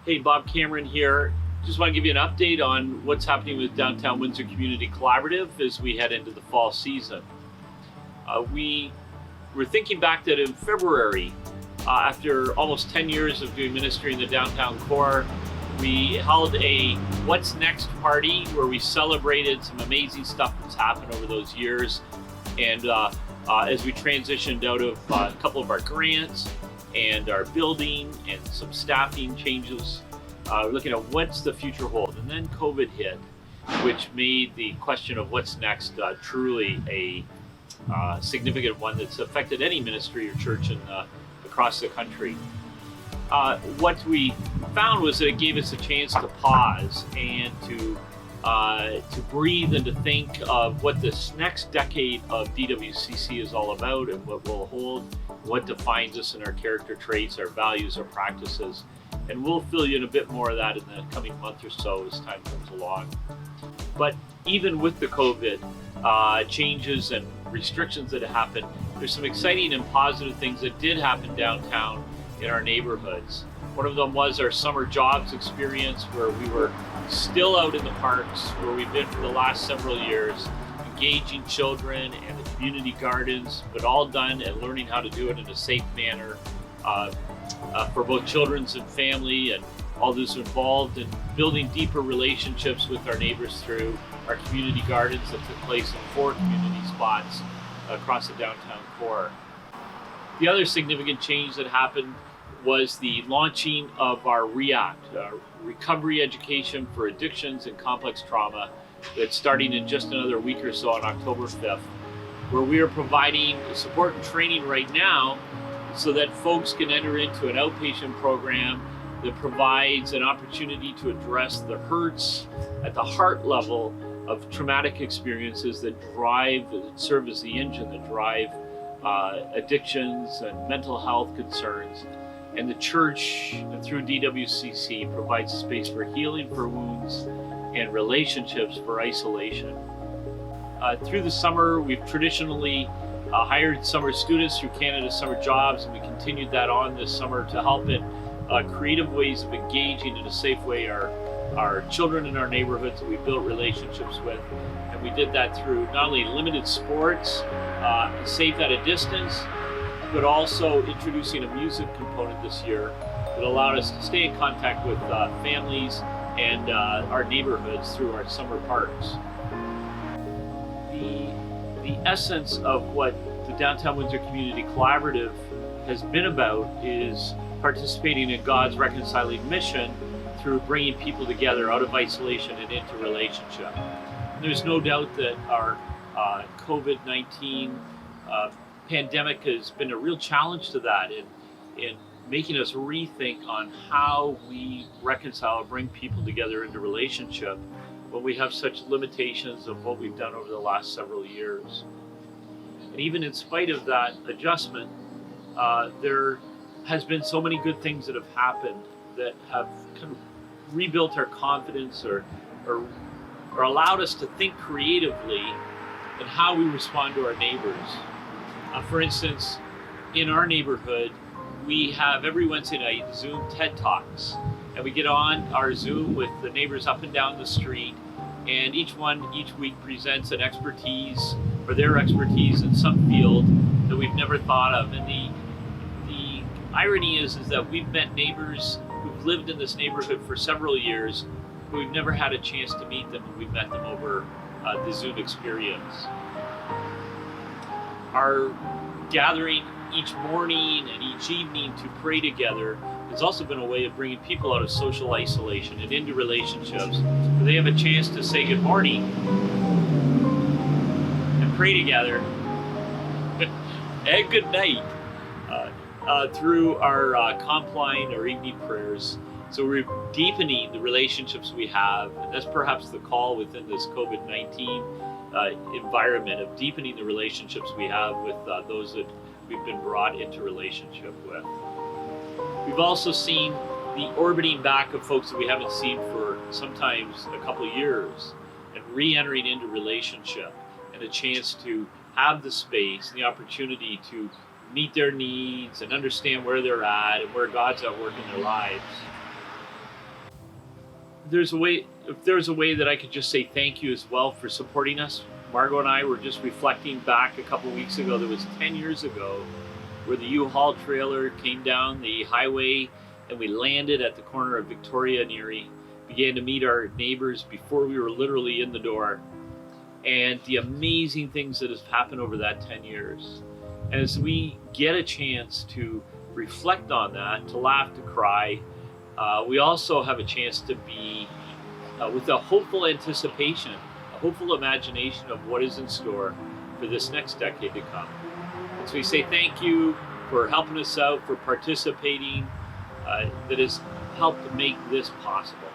Hey, Bob Cameron here. Just want to give you an update on what's happening with Downtown Windsor Community Collaborative as we head into the fall season. We were thinking back that in February, after almost 10 years of doing ministry in the downtown core, we held a What's Next party where we celebrated some amazing stuff that's happened over those years. And as we transitioned out of a couple of our grants and our building and some staffing changes, we're looking at what's the future hold. And then COVID hit, which made the question of what's next truly a significant one that's affected any ministry or church across the country. What we found was that it gave us a chance to pause and to breathe and to think of what this next decade of DWCC is all about and what will hold, what defines us in our character traits, our values, our practices. And we'll fill you in a bit more of that in the coming month or so as time comes along. But even with the COVID changes and restrictions that have happened, there's some exciting and positive things that did happen downtown in our neighborhoods. One of them was our summer jobs experience, where we were still out in the parks, where we've been for the last several years, engaging children and the community gardens, but all done and learning how to do it in a safe manner for both children and family and all those involved, in building deeper relationships with our neighbors through our community gardens that took place in 4 community spots across the downtown core. The other significant change that happened was the launching of our REACT, Recovery Education for Addictions and Complex Trauma, that's starting in just another week or so on October 5th, where we are providing support and training right now so that folks can enter into an outpatient program that provides an opportunity to address the hurts at the heart level of traumatic experiences that serve as the engine that drive addictions and mental health concerns. And the church, through DWCC, provides a space for healing for wounds and relationships for isolation. Through the summer, we've traditionally hired summer students through Canada Summer Jobs, and we continued that on this summer to help in creative ways of engaging in a safe way our children in our neighborhoods that we built relationships with. And we did that through not only limited sports, safe at a distance, but also introducing a music component this year that allowed us to stay in contact with families and our neighborhoods through our summer parks. The essence of what the Downtown Windsor Community Collaborative has been about is participating in God's reconciling mission through bringing people together out of isolation and into relationship. And there's no doubt that our COVID-19 pandemic has been a real challenge to that in making us rethink on how we reconcile and bring people together into relationship when we have such limitations of what we've done over the last several years. And even in spite of that adjustment, there has been so many good things that have happened that have kind of rebuilt our confidence or allowed us to think creatively in how we respond to our neighbors. For instance, in our neighborhood, we have every Wednesday night Zoom TED Talks, and we get on our Zoom with the neighbors up and down the street, and each week presents an expertise or their expertise in some field that we've never thought of. And the irony is that we've met neighbors who've lived in this neighborhood for several years, but we've never had a chance to meet them, and we've met them over the Zoom experience. Our gathering each morning and each evening to pray together has also been a way of bringing people out of social isolation and into relationships where they have a chance to say good morning and pray together and good night through our compline or evening prayers. So we're deepening the relationships we have, and that's perhaps the call within this COVID-19 environment of deepening the relationships we have with those that we've been brought into relationship with. We've also seen the orbiting back of folks that we haven't seen for sometimes a couple of years and re-entering into relationship, and a chance to have the space and the opportunity to meet their needs and understand where they're at and where God's at work in their lives. there's a way, if there's a way that I could just say thank you as well for supporting us. Margot and I were just reflecting back a couple of weeks ago. That was 10 years ago, where the U-Haul trailer came down the highway and we landed at the corner of Victoria and Erie, began to meet our neighbors before we were literally in the door, and the amazing things that have happened over that 10 years. And as we get a chance to reflect on that, to laugh, to cry, we also have a chance to be with a hopeful anticipation, a hopeful imagination of what is in store for this next decade to come. And so we say thank you for helping us out, for participating, that has helped make this possible.